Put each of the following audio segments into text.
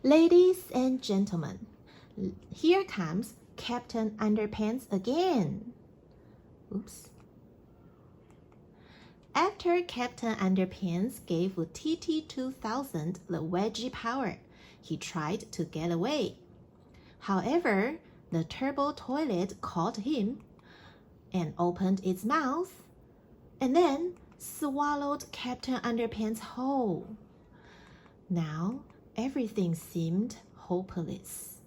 Ladies and gentlemen, here comes Captain Underpants again. Oops. After Captain Underpants gave TT2000 the wedgie power, he tried to get away. However, the turbo toilet caught him and opened its mouth, and then swallowed Captain Underpants whole. Now, everything seemed hopeless.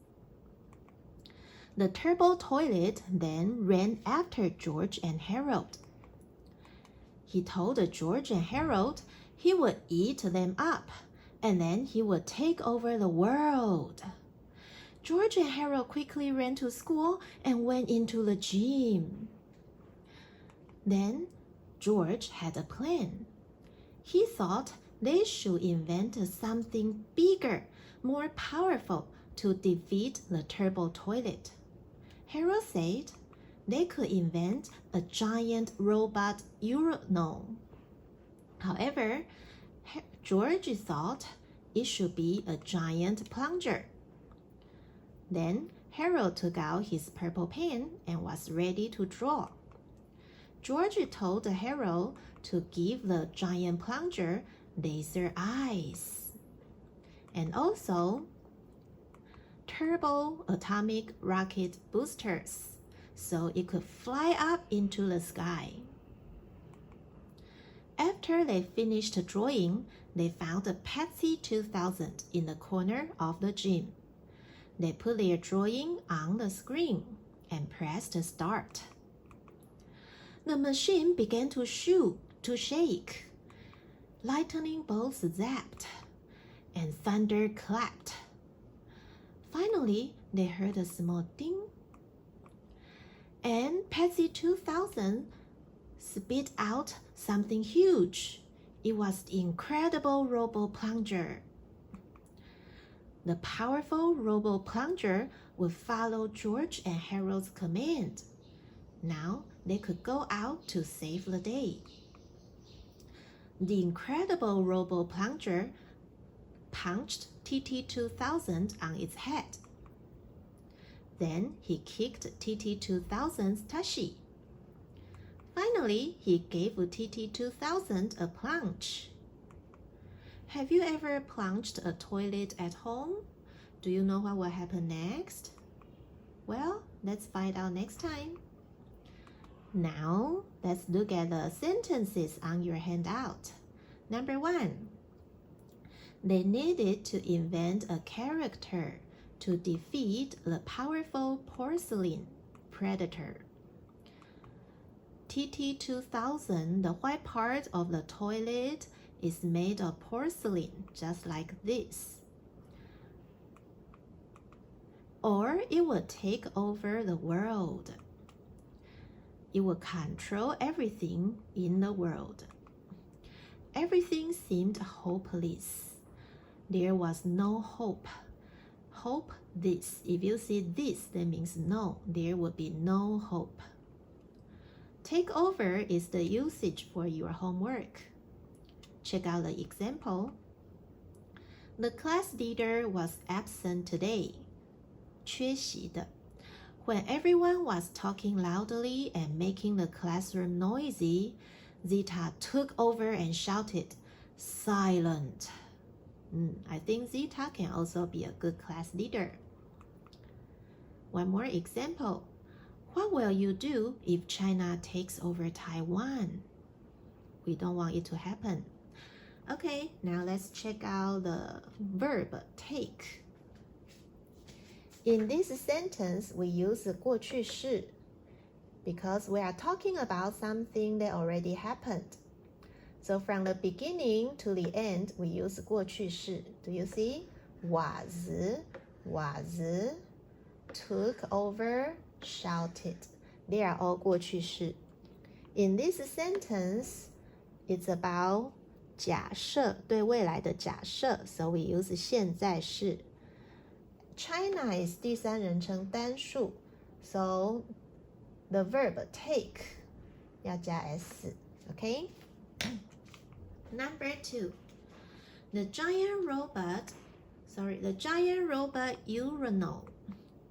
The turbo toilet then ran after George and Harold. He told George and Harold he would eat them up, and then he would take over the world. George and Harold quickly ran to school and went into the gym. Then George had a plan. He thought they should invent something bigger, more powerful to defeat the turbo toilet. Harold said they could invent a giant robot urinal. However, George thought it should be a giant plunger. Then Harold took out his purple pen and was ready to draw. George told Harold to give the giant plunger laser eyes and also turbo atomic rocket boosters so it could fly up into the sky. After they finished drawing, they found a Patsy 2000 in the corner of the gym. They put their drawing on the screen and pressed start. The machine began to shake. Lightning bolts zapped, and thunder clapped. Finally, they heard a small ding, and Patsy 2000 spit out something huge. It was the incredible robo-plunger. The powerful robo-plunger would follow George and Harold's command. Now they could go out to save the day. The incredible robo-plunger punched TT2000 on its head. Then he kicked TT2000's tushy. Finally, he gave TT2000 a plunge. Have you ever plunged a toilet at home? Do you know what will happen next? Well, let's find out next time. Now, let's look at the sentences on your handout. Number 1. They needed to invent a character to defeat the powerful porcelain predator. TT2000, the white part of the toilet, is made of porcelain, just like this. Or it would take over the world. It would control everything in the world. Everything seemed hopeless. There was no hope. Hope this. If you see this, that means no. There would be no hope. Take over is the usage for your homework. Check out the example. The class leader was absent today. 缺席的. When everyone was talking loudly and making the classroom noisy, Zita took over and shouted, "Silent!" I think Zita can also be a good class leader. One more example. What will you do if China takes over Taiwan? We don't want it to happen. Okay, now let's check out the verb take. In this sentence, we use 过去式 because we are talking about something that already happened. So from the beginning to the end, we use 过去式. Do you see? was, took over, shouted. They are all 过去式. In this sentence, it's about 假设，对未来的假设 so we use 现在式. China is 第三人称单数 so the verb take 要加 s, okay? Number 2, the giant robot The giant robot urinal.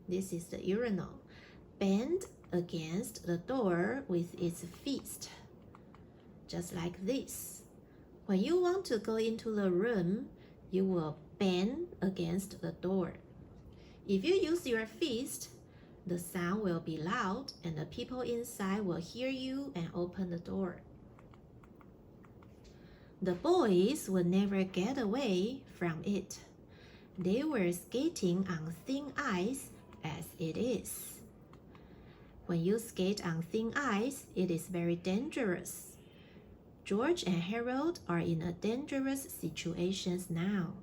This is the urinal. Bend against the door with its fist, just like this. When you want to go into the room, you will bend against the door. If you use your fist, the sound will be loud and the people inside will hear you and open the door. The boys would never get away from it. They were skating on thin ice as it is. When you skate on thin ice, it is very dangerous. George and Harold are in a dangerous situation now.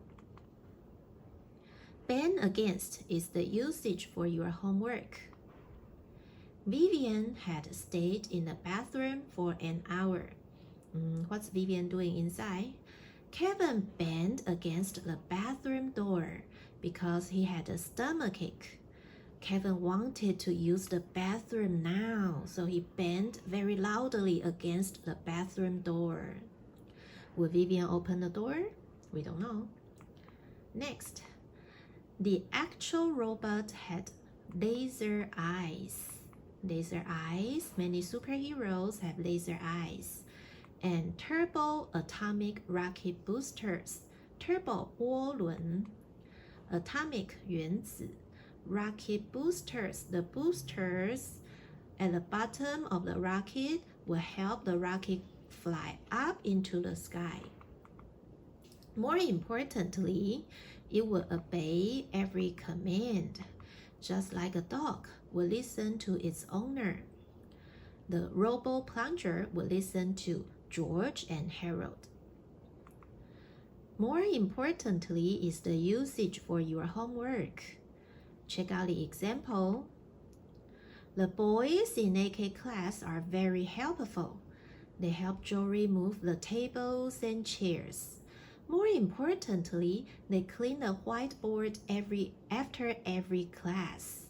Bend against is the usage for your homework. Vivian had stayed in the bathroom for an hour. What's Vivian doing inside? Kevin bent against the bathroom door because he had a stomachache. Kevin wanted to use the bathroom now, so he bent very loudly against the bathroom door. Will Vivian open the door? We don't know. Next, the actual robot had laser eyes. Laser eyes, many superheroes have laser eyes. And turbo atomic rocket boosters. Turbo 涡轮 atomic 原子 rocket boosters. The boosters at the bottom of the rocket will help the rocket fly up into the sky. More importantly, it will obey every command, just like a dog will listen to its owner. The robo plunger will listen to George and Harold. More importantly is the usage for your homework. Check out the example. The boys in AK class are very helpful. They help Joe remove the tables and chairs. More importantly, they clean the whiteboard after every class.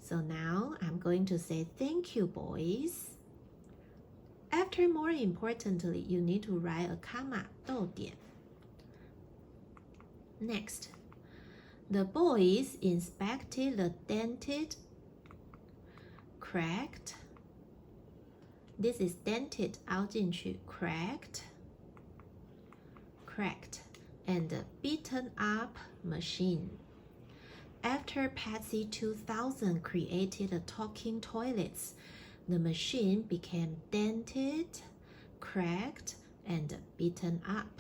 So now I'm going to say thank you, boys. After more importantly, you need to write a comma, 逗点. Next, the boys inspected the dented, cracked. This is dented, 凹进去, cracked, and the beaten up machine. After Patsy 2000 created the talking toilets, the machine became dented, cracked, and beaten up.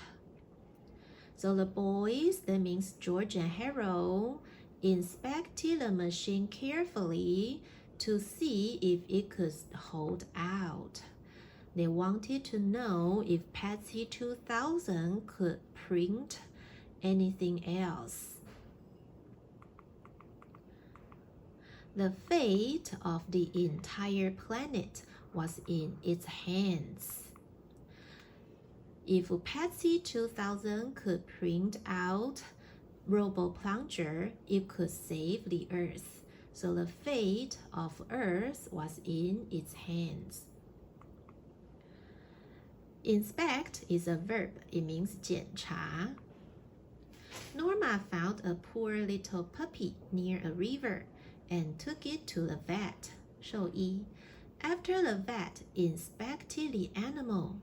So the boys, that means George and Harold, inspected the machine carefully to see if it could hold out. They wanted to know if Patsy 2000 could print anything else. The fate of the entire planet was in its hands. If Patsy 2000 could print out Robo Plunger, it could save the Earth. So the fate of Earth was in its hands. Inspect is a verb. It means 检查. Norma found a poor little puppy near a river and took it to the vet, 兽医. After the vet inspected the animal,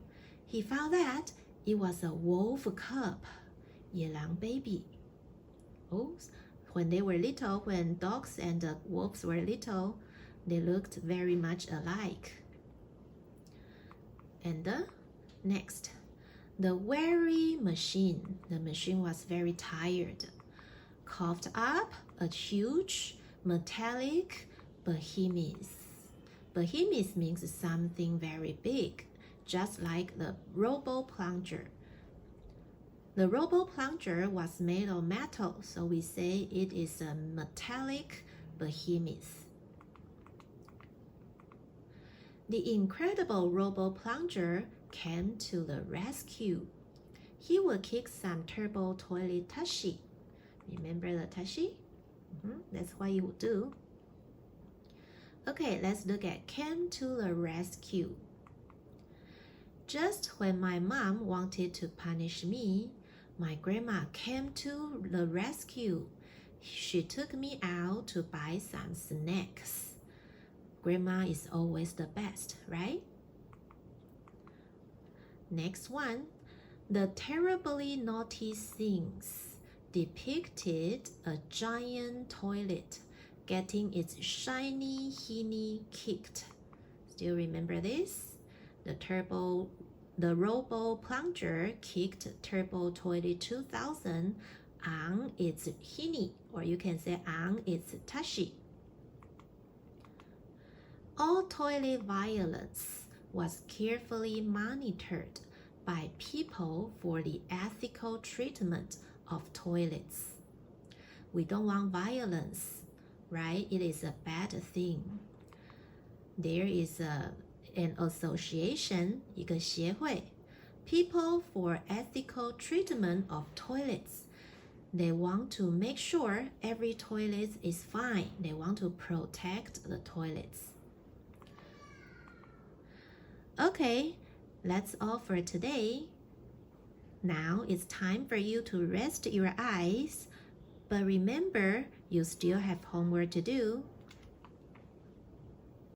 he found that it was a wolf cub, 野狼 baby. Oh, when they were little, when dogs and wolves were little, they looked very much alike. And next, the weary machine. The machine was very tired. Coughed up a huge metallic behemoth. Behemoth means something very big, just like the Robo Plunger. The Robo Plunger was made of metal, so we say it is a metallic behemoth. The incredible Robo Plunger came to the rescue. He would kick some turbo toilet Tashi. Remember the Tashi? That's what he would do. Okay, let's look at came to the rescue. Just when my mom wanted to punish me, My grandma came to the rescue. She took me out to buy some snacks. Grandma is always the best, right? Next one. The terribly naughty things depicted a giant toilet getting its shiny hinny kicked. Still remember this? The Robo Plunger kicked Turbo Toilet 2000 on its hinny, or you can say on its tushy. All toilet violence was carefully monitored by people for the ethical treatment of toilets. We don't want violence, right? It is a bad thing. There is an association, 一个协会, People for Ethical Treatment of Toilets. They want to make sure every toilet is fine. They want to protect the toilets. Okay, that's all for today. Now it's time for you to rest your eyes, but remember, you still have homework to do.